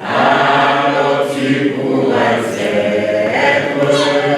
Alors tu pourras être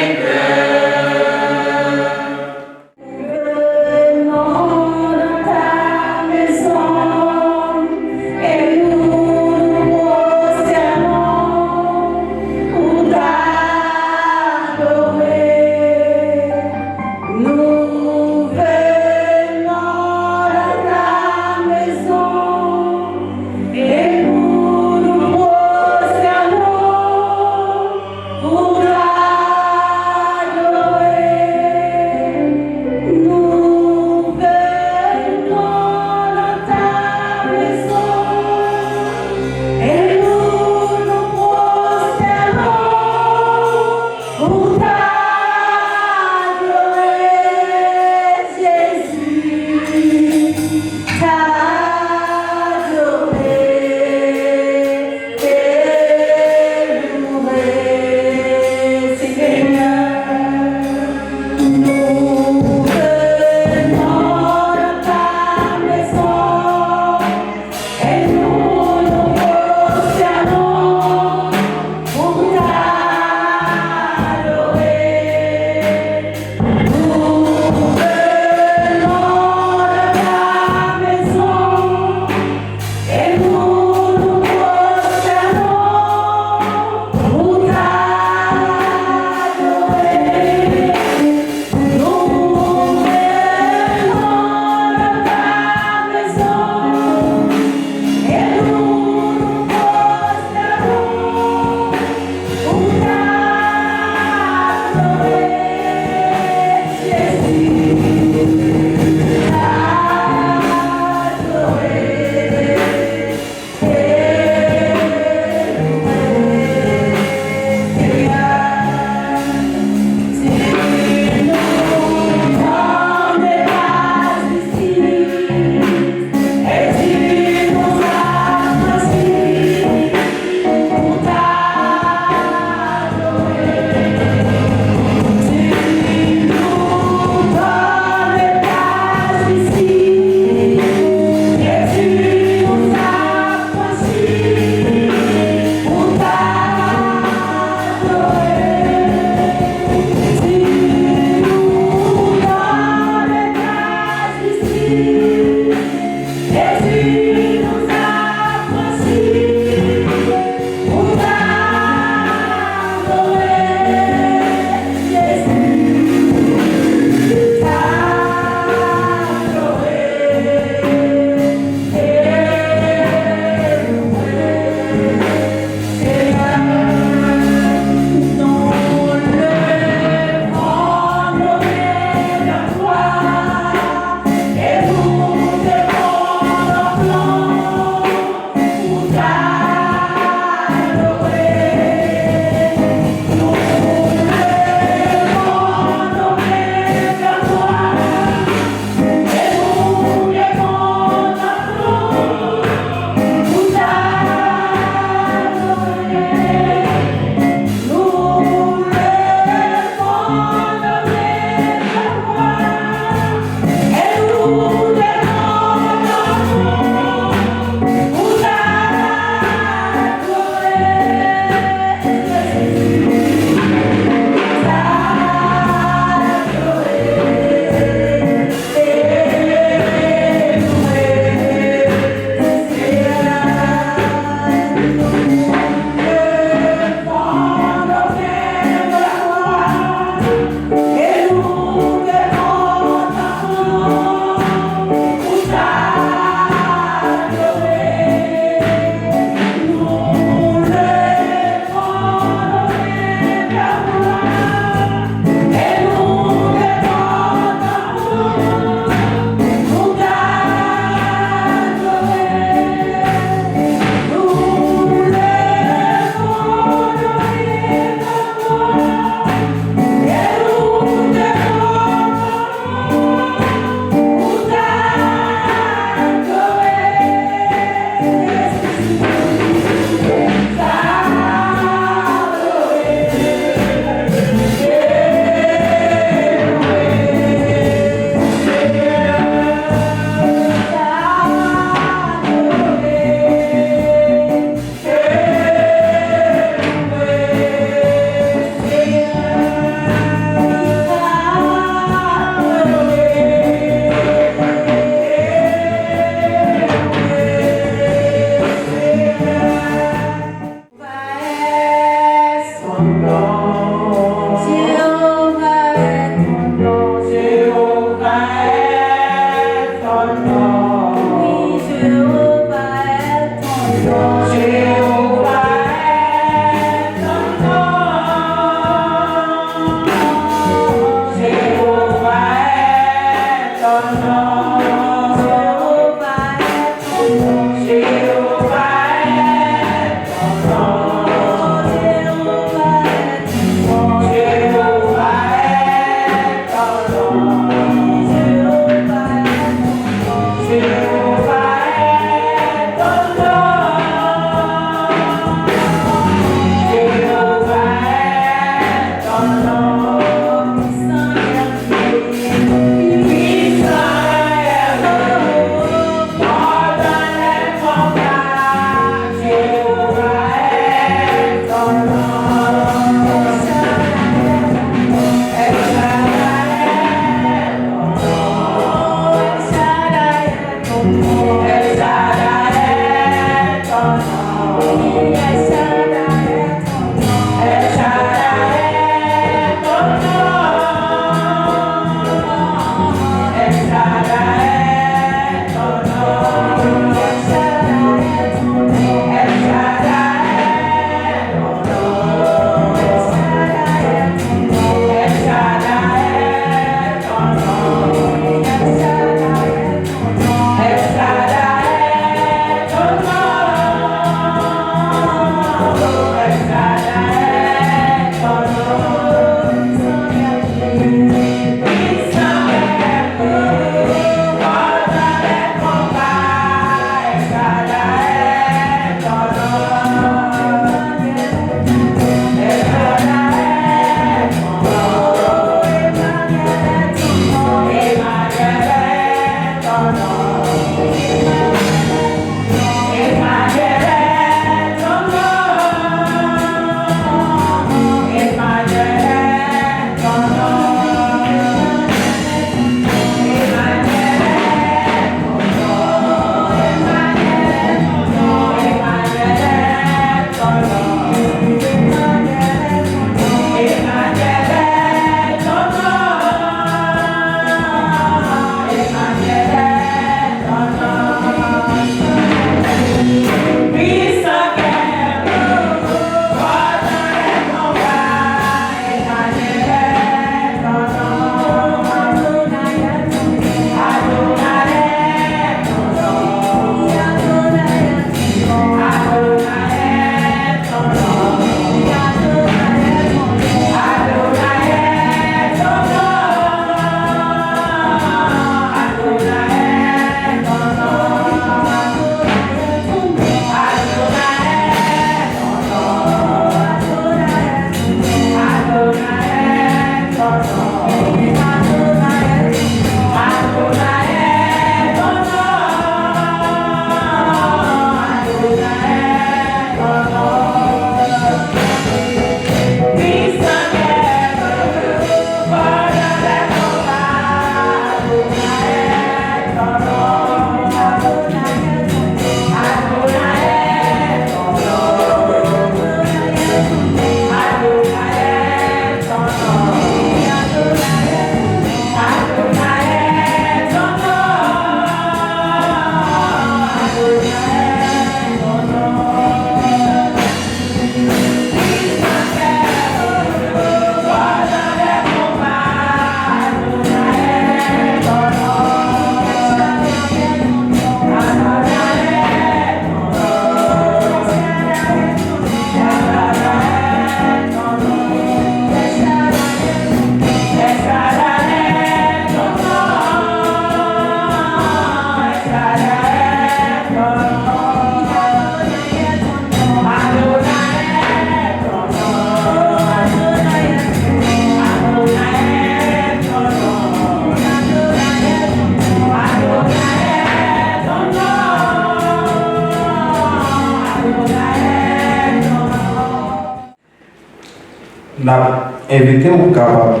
n'a invité au capable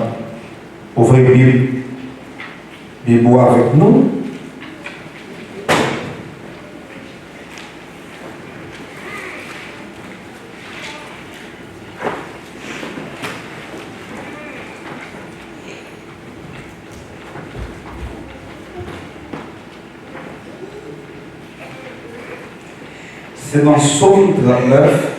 ouvrir Bible avec nous. C'est dans Psaume 39.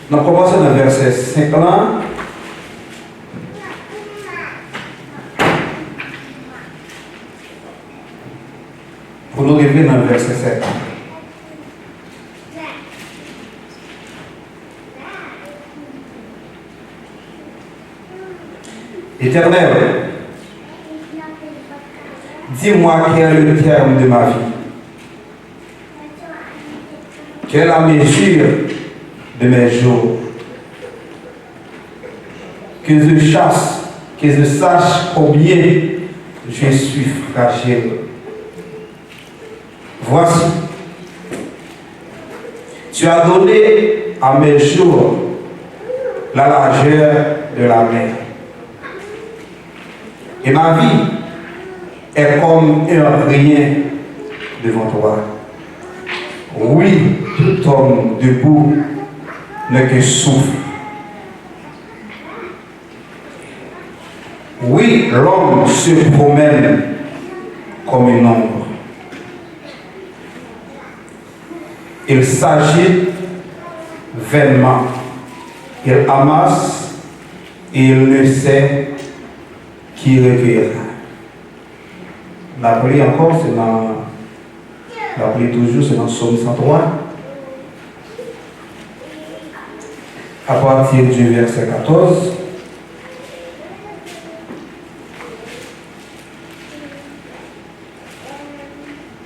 On commence dans le verset 5 là. Pour nous arriver dans le verset 7. Éternel, dis-moi quel est le terme de ma vie. Quelle est la mesure de mes jours? que je sache combien je suis fragile. Voici, tu as donné à mes jours la largeur de la mer. Et ma vie est comme un rien devant toi. Oui, tout homme debout n'est que souffle. Oui, l'homme se promène comme une ombre. Il s'agit vainement. Il amasse et il ne sait qui recueillera. La prière encore, c'est dans la prière toujours, c'est dans Psaume 103. À partir du verset 14.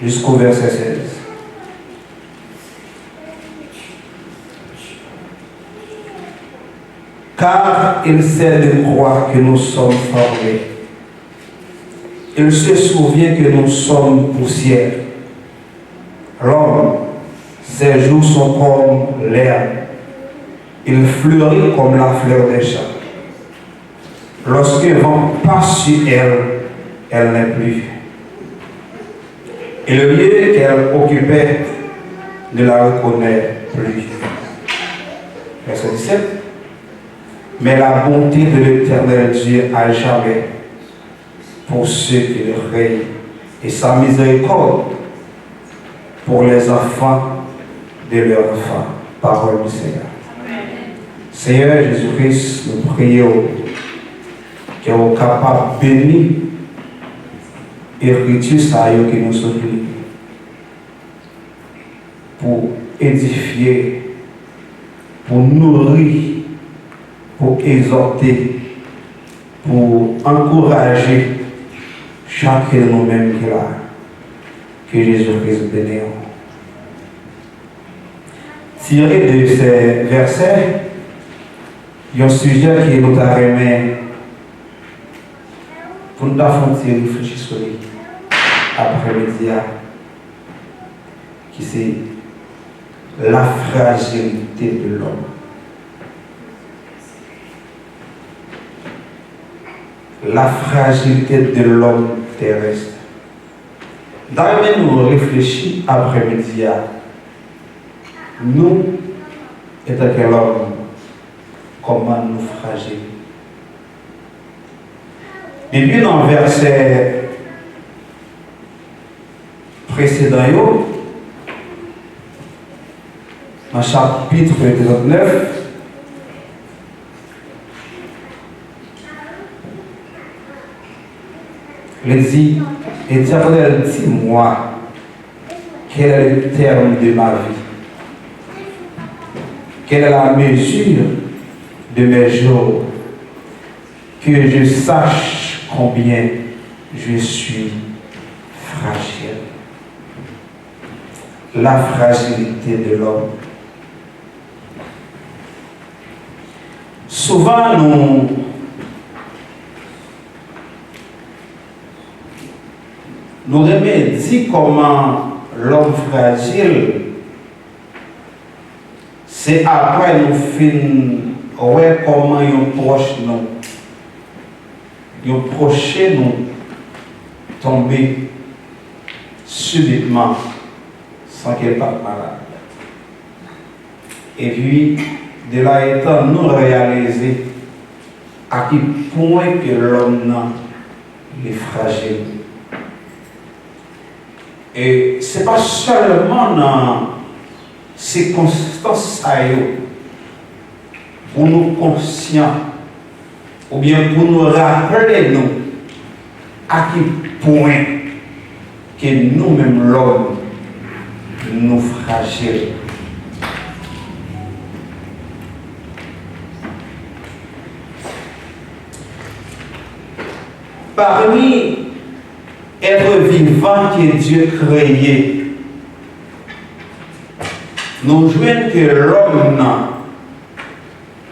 Jusqu'au verset 16. Car il sait de quoi que nous sommes formés. Il se souvient que nous sommes poussière. L'homme, ses jours sont comme l'herbe. Il fleurit comme la fleur des champs. Lorsqu'un vent passe sur elle, elle n'est plus. Et le lieu qu'elle occupait ne la reconnaît plus. Verset 17. Mais la bonté de l'Éternel Dieu à jamais pour ceux qui le règnent et sa miséricorde pour les enfants de leurs enfants. Parole du Seigneur. Amen. Seigneur Jésus-Christ, nous prions que nous capables de bénir écriture ça qui nous souffle pour édifier, pour nourrir, pour exhorter, pour encourager chacun de nous-mêmes qui là, que Jésus-Christ bénisse. Tiré de ces versets, il y a un sujet qui nous a remis pour nous faire réfléchir sur lui après-midi, qui c'est la fragilité de l'homme. La fragilité de l'homme terrestre. D'ailleurs, nous réfléchissons après-midi, nous, étant quel homme, comment nous fragiles. Et puis dans le verset précédent, dans le chapitre 39, il dit, Éternel, dis-moi, quel est le terme de ma vie? Quelle est la mesure de mes jours? Que je sache combien je suis fragile. La fragilité de l'homme. Souvent, nous aimons dire comment l'homme fragile, c'est après nous finissons, ouais, comment il proche nous. Il proche nous tomber subitement sans qu'elle parte malade. Et puis, de là étant, nous réaliser à quel point que l'homme est fragile. Et ce n'est pas seulement dans ces circonstances pour nous conscients, ou bien pour nous rappeler nous à quel point que nous-mêmes l'homme nous fragiles. Parmi êtres vivants que Dieu créé, nous jouons que l'homme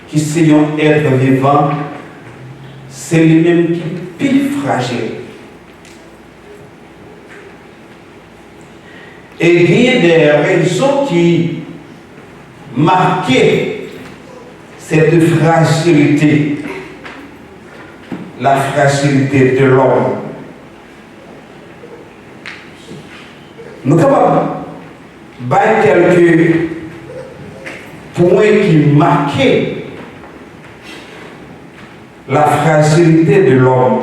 qui c'est un être vivant c'est lui-même qui est plus fragile. Et il y a des raisons qui marquaient cette fragilité, la fragilité de l'homme. Nous sommes capables de quelques points qui marquaient la fragilité de l'homme.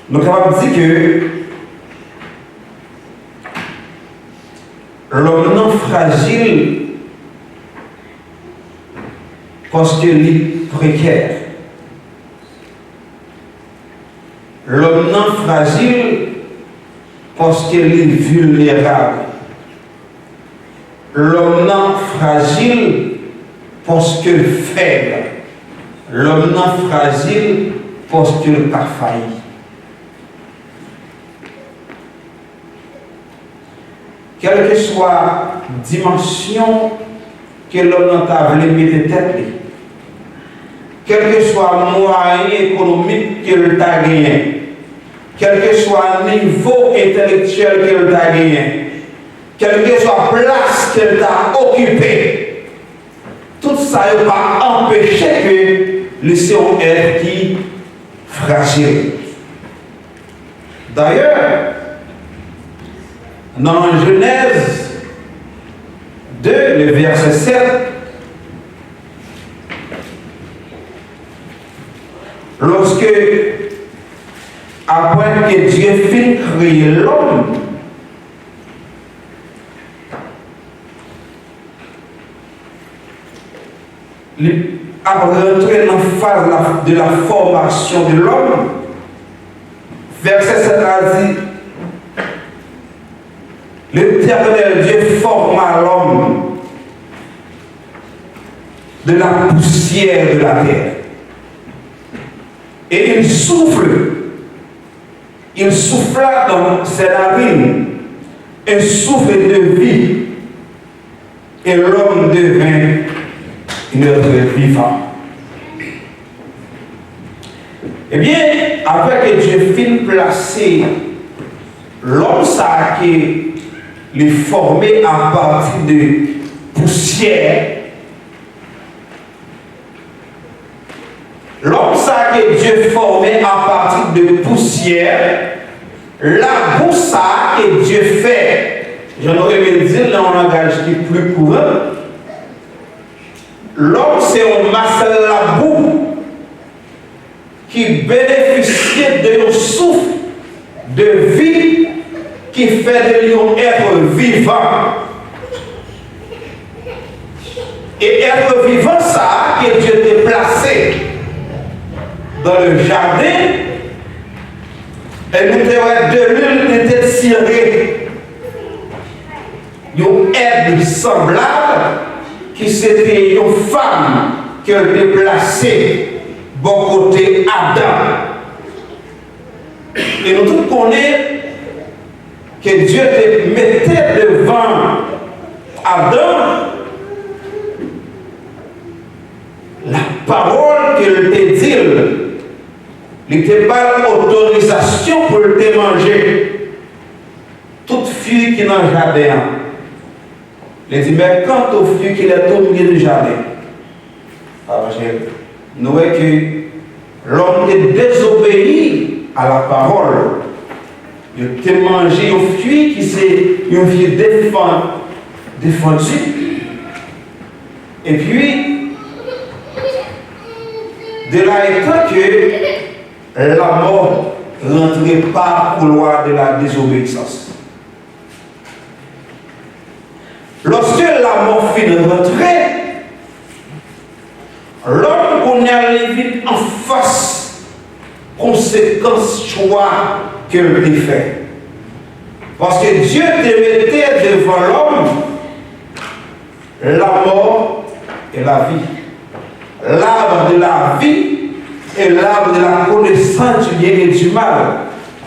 Nous sommes capables de dire que l'homme non fragile parce qu'il est précaire. L'homme non fragile parce qu'il est vulnérable. L'homme non fragile parce qu'il est faible. L'homme non fragile parce qu'il a failli. Quelle que soit la dimension que l'homme a voulu mettre tête, quel que soit le moyen économique qu'il a gagné, quel que soit le niveau intellectuel qu'il a gagné, quelle que soit la place qu'il a occupée, tout ça ne va pas empêcher que le son être qui fragile. D'ailleurs, dans Genèse 2, le verset 7, lorsque, après que Dieu finit de créer l'homme, après rentrer dans la phase de la formation de l'homme, verset 7 a dit, l'Éternel Dieu forma l'homme de la poussière de la terre. Et il souffla dans ses narines un souffle de vie. Et l'homme devint un être vivant. Eh bien, après que Dieu finit de placer l'homme, ça qui est formé à partir de poussière, l'homme, ça que Dieu formé à partir de poussière, la boue que Dieu fait, j'en aurais aimé dire dans un langage qui est plus courant, l'homme c'est un masse la boue qui bénéficie de un souffle de vie qui fait de lui un être vivant. Et être vivant, ça que Dieu t'a placé dans le jardin, et nous avons de l'huile était tirée, une herbe semblable qui c'était une femme qui a été placée bon côté Adam. Et nous tous connaissons que Dieu te mettait devant Adam la parole qu'il te dit. Il n'était pas l'autorisation pour te manger. Toute fille qui est dans le jardin. Il dit, mais quant aux filles qui est au milieu du jardin, nous voyons que l'homme est désobéi à la parole. Il te mangé une fille qui s'est une fille défendue. Et puis, de là étant que la mort rentrait par le couloir de la désobéissance. Lorsque la mort finit de rentrer, l'homme qu'on est allé vite en face, conséquence choix qu'elle a fait. Parce que Dieu te mettait devant l'homme la mort et la vie. L'arbre de la vie et l'arbre de la connaissance du bien et du mal.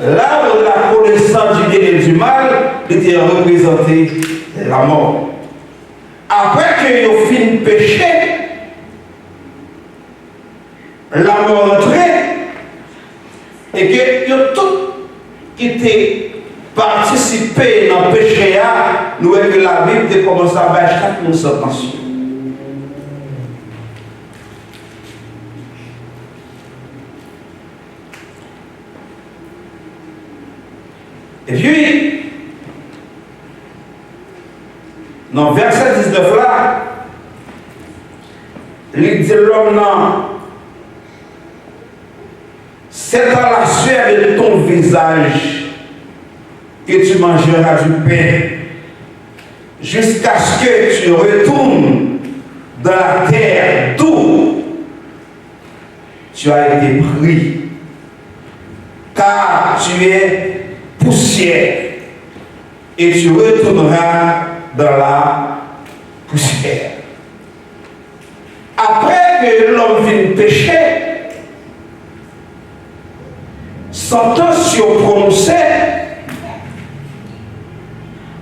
L'arbre de la connaissance du bien et du mal était représenté la mort. À après que vous fin péché, la mort entrée, et que vous tout qui était participé dans le péché, nous voyons que la Bible commence à battre chaque monde sans tension. Et puis, dans le verset 19 là, il dit l'homme non, c'est à la sueur de ton visage que tu mangeras du pain, jusqu'à ce que tu retournes dans la terre d'où tu as été pris, car tu es poussière et tu retourneras dans la poussière. Après que l'homme vient pécher, sentence prononcée,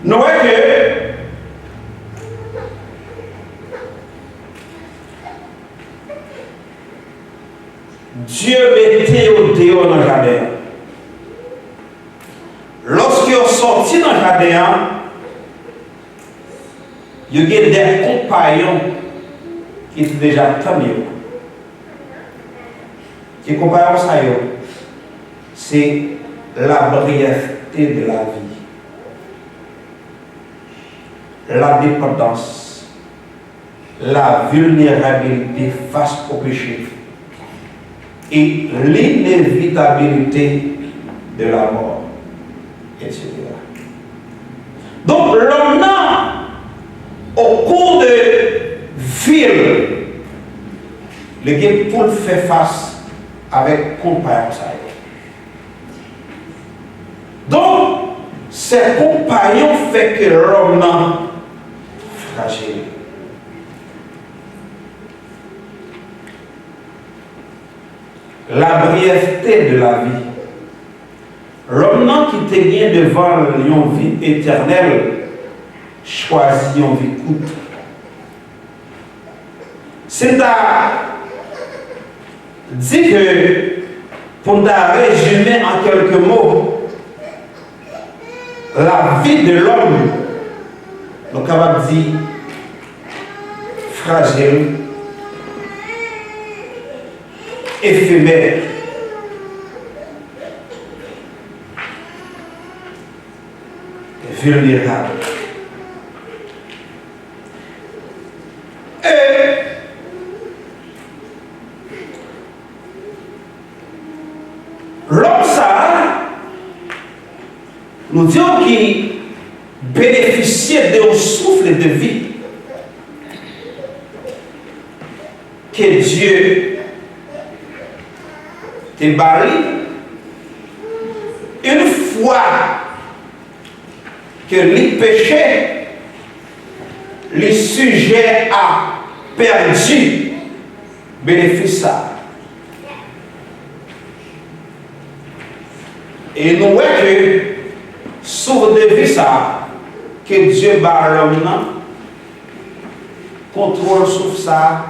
nous voyons que Dieu mettait au dehors dans le jardin. Lorsqu'ils sont sortis dans le jardin, il y a des compagnons qui étaient déjà tannés. Ces compagnons, c'est la brièveté de la vie, la dépendance, la vulnérabilité face au péché et l'inévitabilité de la mort, etc. Donc l'homme, au cours de ville, le gars pour faire face avec compagnon. Donc, ces compagnons fait que l'homme est fragile. La brièveté de la vie. L'homme qui te vient devant une vie éternelle, choisit une vie courte. C'est à dire que, pour résumer en quelques mots, la vie de l'homme, nous sommes capables de dire fragile, éphémère, vulnérable. Et l'homme, ça, nous disons qu'il bénéficiait d'un souffle de vie que Dieu t'a barré. Une fois que les péchés, les sujets a perdu bénéfice ça. Et nous voyons que sur de vie ça, que Dieu barre l'homme, contrôle sur ça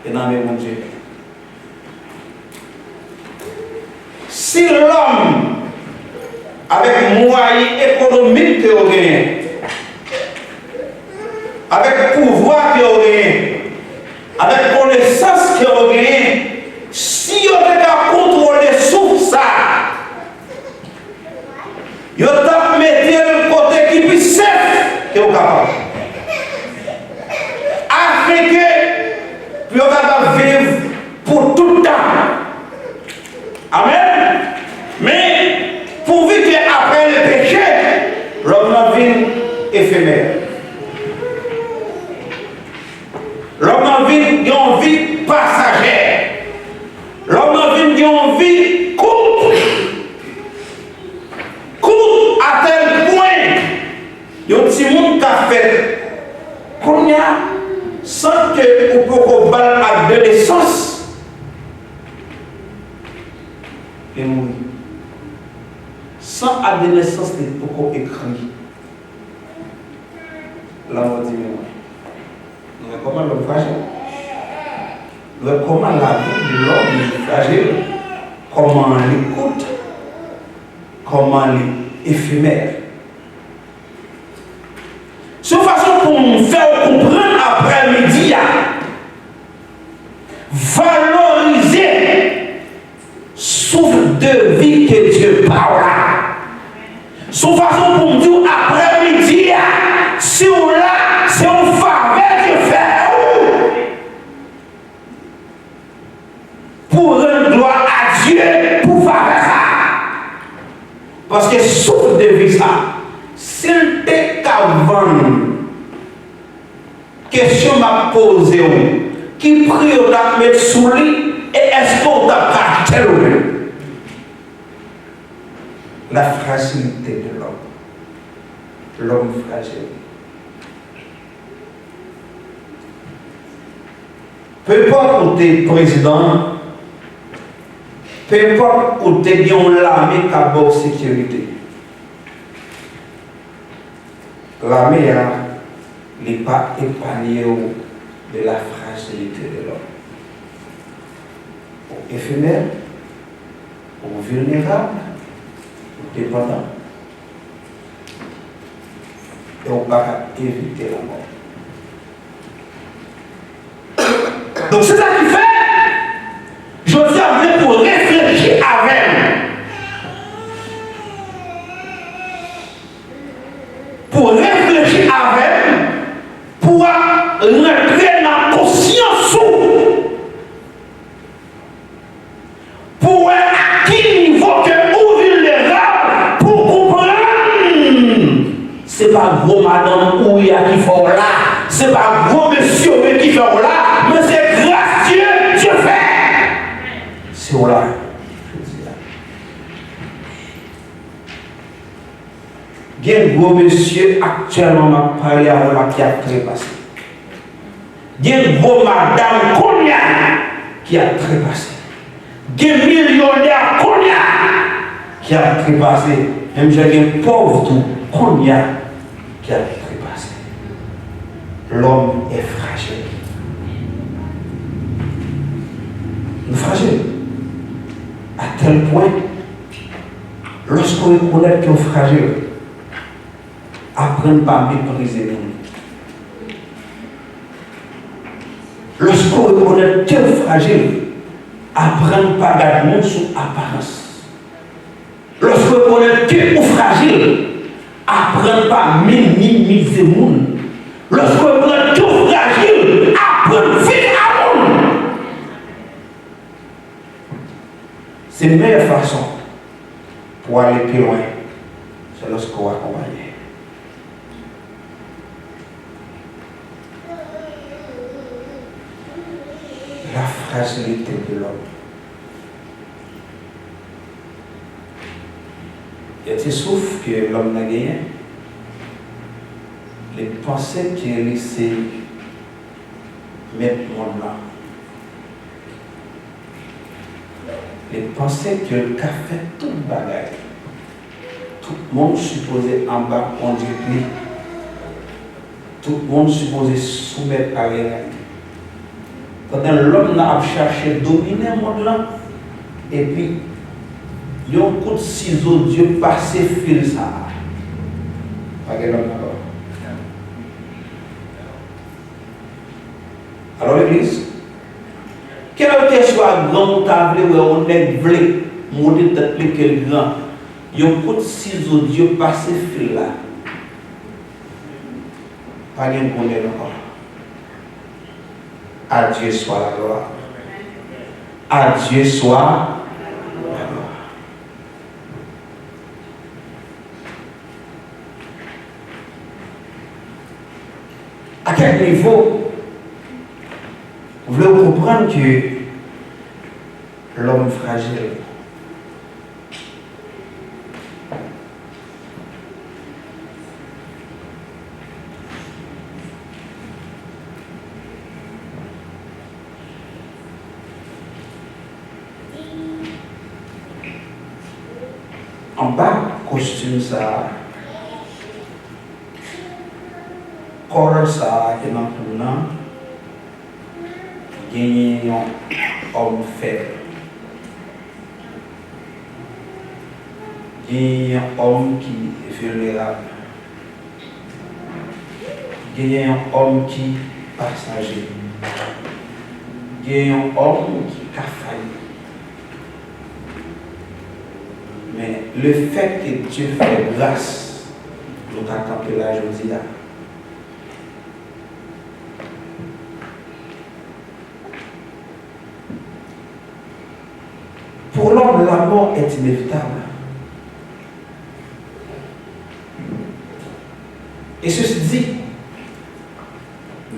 et dans le monde Dieu. Si l'homme, avec moyens économiques qu'il a gagné, avec pouvoir qu'il a gagné, avec connaissance qu'il a gagné, si on a contrôler sur ça, il a mis le côté qui est safe que vous capable. Afin que vous capable vivre pour tout le temps. Amen. Mais pourvu qu'après le péché, l'homme a une vie éphémère. L'homme a une vie passagère. L'homme a une vie courte. Courte à tel point, il y a un petit monde qui a fait qu'on y a sans que vous pouvez battre l'adolescence et mourir. Sans adolescence, il faut écrire la mort du mémoire. comment l'homme fragile. Comment la vie de l'homme est fragile. Comment l'écoute. Comment l'éphémère. C'est une façon pour nous faire comprendre après-midi. Valoriser souffle de vie que Dieu parle. C'est une façon pour nous dire après-midi. Si on l'a, c'est une faveur de faire pour rendre gloire à Dieu pour faire ça. Parce que souffle de vie ça, s'il t'est qu'avant, question m'a posée, qui prie au t'a mettre sous lui et est-ce qu'on t'a caché la fragilité de l'homme fragile. Peu importe où tu es président, peu importe où tu es bien l'armée qui a bonne sécurité. L'armée n'est pas épargnée de la fragilité de l'homme. Éphémère, ou vulnérable, ou dépendant. Et on va éviter la mort. Donc c'est ça qui fait, Joseph voulait pour réfléchir avec. Pour réfléchir avec, pour rentrer dans la conscience, pour à quel niveau que où vulnérable, pour comprendre. C'est pas gros madame ou il y a qui font là, c'est pas gros monsieur qui font là, mais c'est gracieux Dieu fait. C'est là. Il y a un gros monsieur actuellement m'a parlé avec moi qui a trépassé. Il y a un gros madame Konya qui a trépassé. Il y a un millionnaire Konya qui a trépassé. Même j'ai un pauvre tout Konya qui a trépassé. L'homme est fragile. Il est fragile. À tel point, lorsqu'on reconnaît qu'il est fragile, apprendre pas à mépriser nous. Lorsqu'on reconnaît qu'il est fragile, apprendre pas à garder sous apparence. Lorsqu'on reconnaît qu'il est fragile, apprendre pas à minimiser le monde. Lorsqu'on reconnaît qu'il est fragile, apprendre à vivre à monde. C'est la meilleure façon pour aller plus loin, c'est lorsqu'on va accompagner. La fragilité de l'homme. Il y a des souffles que l'homme n'a gagné. Les pensées qu'il a laissées mettre le monde là. Les pensées que le café fait tout le bagage. Tout le monde supposé en bas conduire lui. Tout le monde supposé soumettre à rien. Pendant l'homme a cherché dominer le monde là, et puis, il y a un coup de ciseau, Dieu passe fil ça. Pas que l'homme alors l'église, quel autre soit grand table où on est vlé, monter tête plus grand, il y a un coup de ciseau, Dieu passe fil là. Pas de connaître encore. À Dieu soit la gloire. À Dieu soit la gloire. À quel niveau vous voulez comprendre que l'homme fragile en bas, costume ça, corps ça, et dans tout là, gagner un homme faible. Gagner un homme qui est vulnérable. Gagner un homme qui est passager. Gagner un homme qui a failli. Mais le fait que Dieu fait grâce, nous avons campé là aujourd'hui. Pour l'homme, la mort est inévitable. Et ceci dit,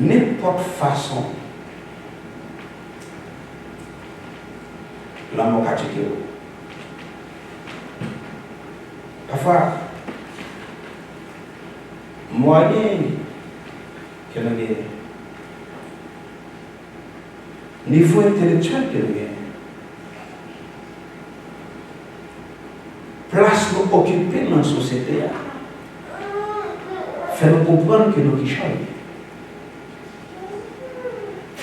n'importe façon, la mort a tué. Parfois, moyen que nous avons, niveau intellectuel que nous avons, place nous occuper dans la société, fait nous comprendre que nous qui changeons.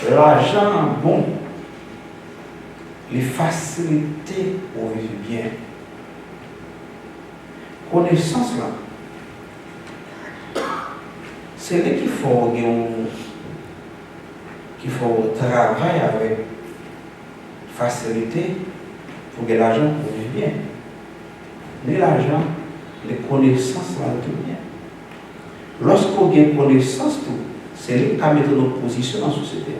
L'argent, bon, les facilités pour vivre bien. Connaissance là, c'est là qu'il faut travailler avec facilité pour que l'argent pour vivre bien. Mais l'argent, les connaissances là tout bien. Lorsqu'on a une connaissance, c'est là qu'on met notre position dans la société.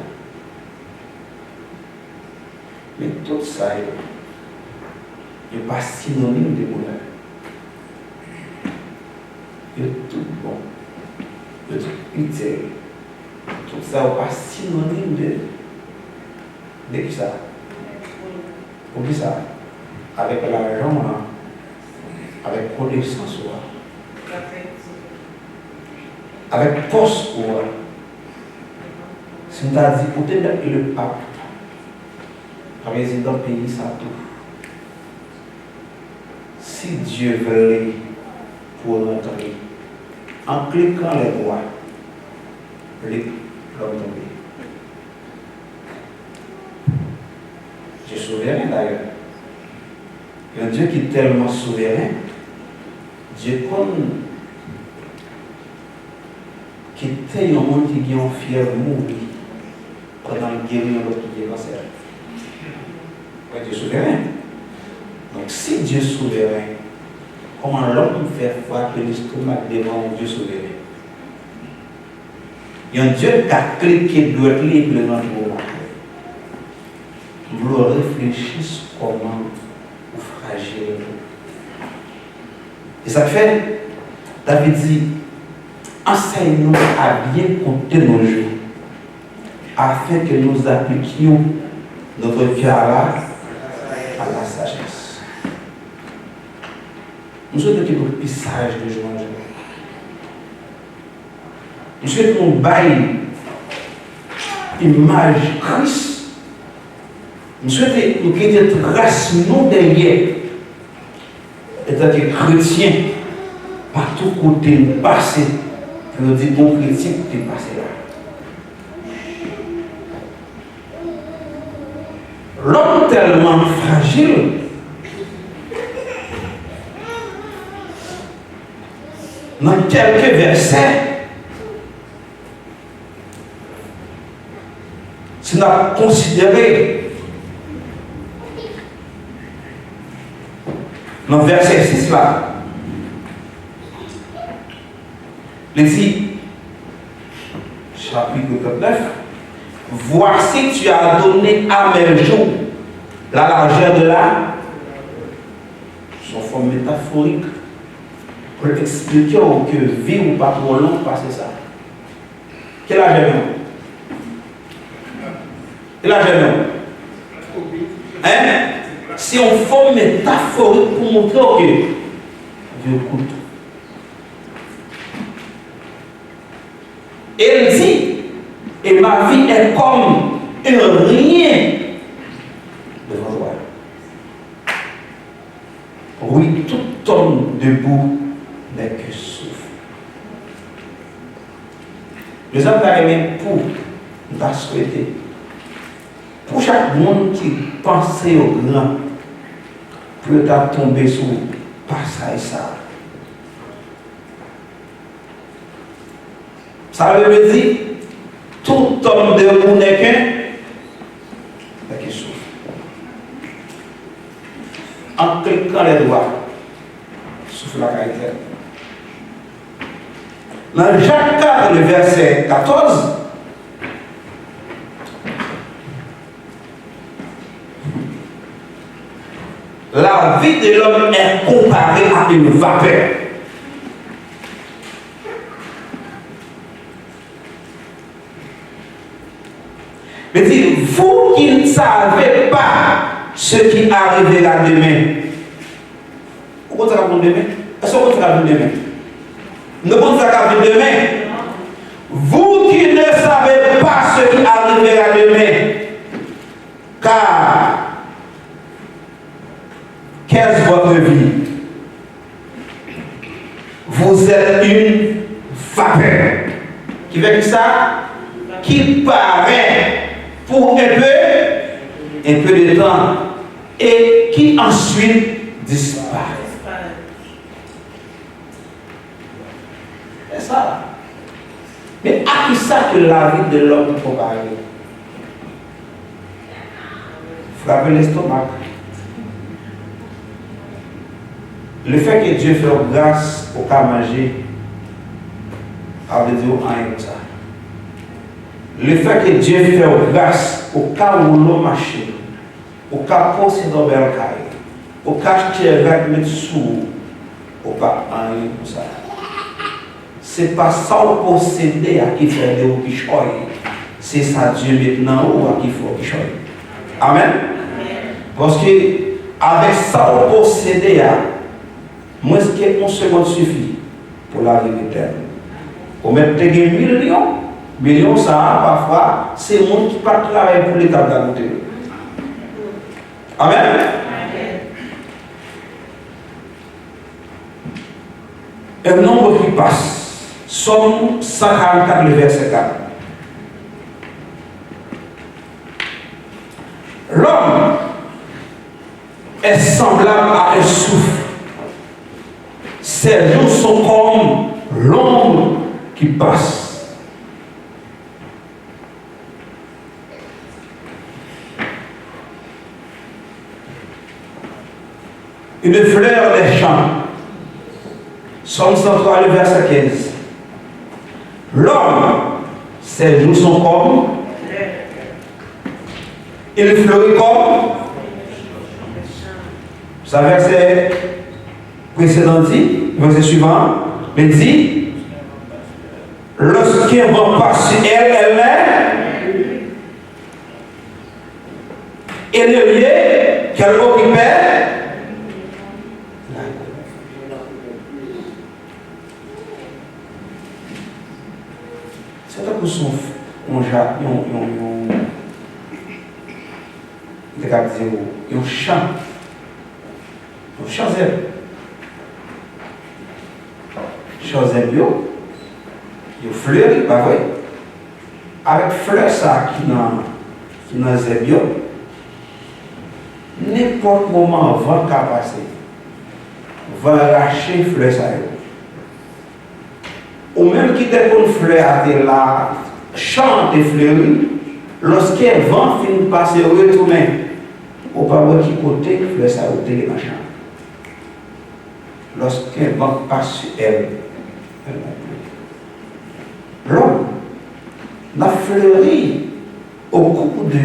Mais tout ça, il n'est pas synonyme de bonheur. Il est tout bon, il est tout utile. Tout ça n'est pas synonyme de qui ça? Pour qui ça? Avec l'argent, avec connaissance, avec poste. Si on a dit, peut-être le pape, président du pays, ça tout. Si Dieu veut pour rentrer, en cliquant les doigts, l'homme tombé. Dieu souverain d'ailleurs. Un Dieu qui est tellement souverain, Dieu comme qui était un monde qui est fier de mourir pendant le guérir l'autre qui est cancer. Dieu souverain. Donc si Dieu est souverain, comment l'homme fait frapper l'estomac devant un Dieu souverain? Il y a un Dieu qui a cliqué doit libre dans le moment. Vous réfléchissez comment vous fragile. Et ça fait, David dit, enseigne-nous à bien compter nos jours, afin que nous appliquions notre vie à la sagesse. Nous souhaitons que nous plus sages de jour en jour. Nous souhaitons nous bailler image Christ. Nous souhaitons nous quitter trace nous derrière. Étant que chrétien, partout côté nous passer, pour nous dire bon chrétien qui est passé là. L'homme tellement fragile, dans quelques versets, si nous avons considéré dans verset 6 là, il dit, chapitre 9, voici tu as donné à mes jours la largeur de la, son forme métaphorique, pour expliquer que vie ou pas pour long passer ça. Quel âge est-ce? Quel âge est-ce? Hein? C'est une forme métaphorique pour montrer que Dieu écoute. Et il dit, et ma vie est comme un rien devant toi. Oui, tout homme debout n'est que souffle. Les hommes n'arrivent même pour nous souhaiter Pour chaque monde qui pense au grand, peut tomber sur pas ça et ça. Ça veut dire, tout homme de vous n'est qu'un qui souffre. En cliquant les doigts, souffle la caractère. Dans Jacques 4, le verset 14, la vie de l'homme est comparée à une vapeur. Mais dit, vous qui ne savez pas ce qui arrivera demain. Pourquoi ça va venir demain? Est-ce que ça va venir demain? Ne pensez pas venir demain. Vous qui ne savez pas ce qui arrivera demain. Car qu'est-ce votre vie? Vous êtes une vapeur. Qui veut dire ça? Qui paraît pour un peu de temps et qui ensuite disparaît. C'est ça. Mais à qui ça que la vie de l'homme est comparée? Frapper l'estomac. Le fait que Dieu fait grâce au cas manger, ça veut dire rien comme ça. Le fait que Dieu fait grâce au cas où l'on marche, au cas où c'est dans le caille, au cas où tu es mettre sous, au pas rien comme ça. C'est pas ça au posséder à qui fait des qui choisit. C'est ça Dieu maintenant ou à qui faut qui choisit. Amen. Parce que avec ça au posséder à moins qu'une seconde suffit pour la vie éternelle. Pour mettre des millions, ça parfois, c'est le monde qui part travailler pour l'État de la côté. Amen. Un nombre qui passe, Somme 144, le verset 4. L'homme est semblable à un souffle. Ses jours sont comme l'ombre qui passe. Une fleur des champs. Somme 103, le verset 15. L'homme, ses jours sont comme. Il fleurit comme. Ça verset précédent dit, verset suivant, il dit, lorsqu'un vent passe sur elle, elle est. Et le lieu qu'elle occupait. C'est un peu souffle. On chant. On chante. Chazelle, il fleuri, pas vrai? Avec fleur ça qui n'a zébio, n'importe moment vent qui a passé, va arracher fleur ça. Ou même qui était une fleur à là, chante et fleurit, lorsqu'un vent finit de passer, retourner, au pas voir qui côté fleur ça ou télé machin. Lorsqu'un vent passe sur elle, l'homme n'a fleuri au cours de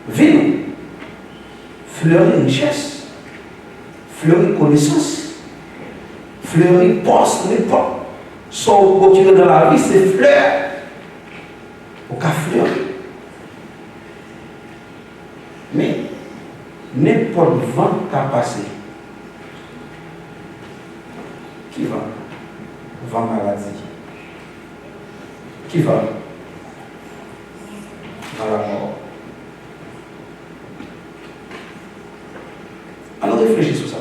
vie, fleuri richesse, fleuri connaissance, fleuri poste, n'importe. Son continuer dans la vie, c'est fleur. Au cas fleur. Mais n'importe vent qui a passé. Qui va? Vent maladie. Qui va? Dans la mort. Alors réfléchissez sur ça.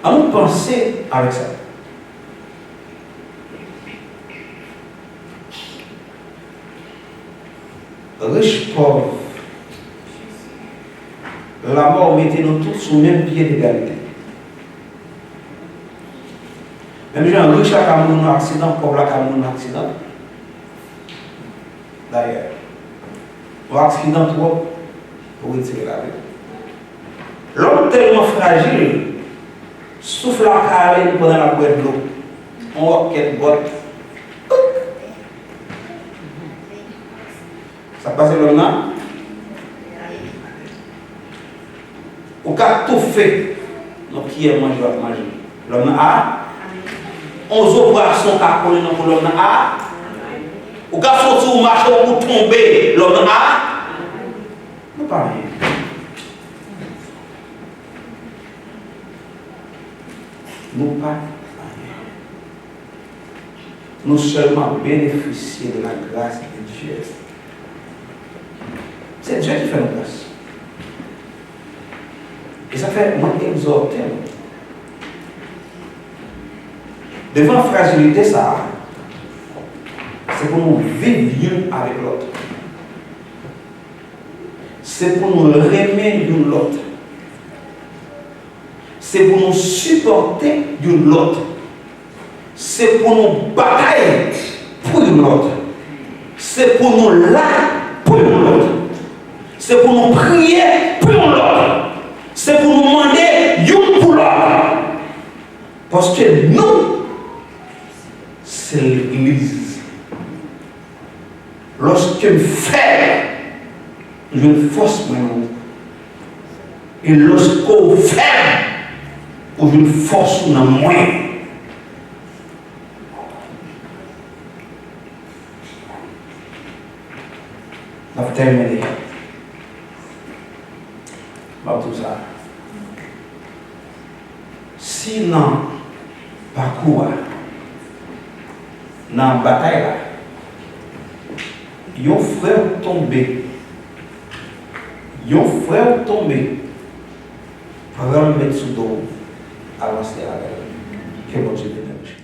Allons penser avec ça. riche, pauvre, la mort mettait nous tous sur le même pied d'égalité. Même gens riches à Cameroun un accident, pauvre à Cameroun un accident. D'ailleurs, un accident trop pour retirer la vie. L'homme tellement fragile, souffle la carène pendant la boîte de l'eau. On voit qu'elle botte. Ça passe l'homme là. Au cas tout fait, donc qui est manger, va manger. L'homme a 11 opérations à coller dans l'homme a. Au cas sortir au marché pour tomber, l'homme a. Nous pas rien. Nous pas rien. Nous seulement bénéficier de la grâce de Dieu. C'est Dieu qui fait nos grâces. Et ça fait moi exhorter. Devant la fragilité, ça, c'est pour nous vivre avec l'autre. C'est pour nous remettre l'autre. C'est pour nous supporter l'autre. C'est pour nous batailler pour l'autre. C'est pour nous là pour l'autre. C'est pour nous prier pour l'autre. C'est pour nous demander une pour l'autre. Parce que nous, c'est l'Église. Lorsque je fais, je force moi. Et lorsqu'on fait, je force moi. On va terminer. Tout ça. Si non, parcours, dans la bataille, yon frère tombé, prends le mettre sous dos, avancer à la guerre. Que bon Dieu bénisse.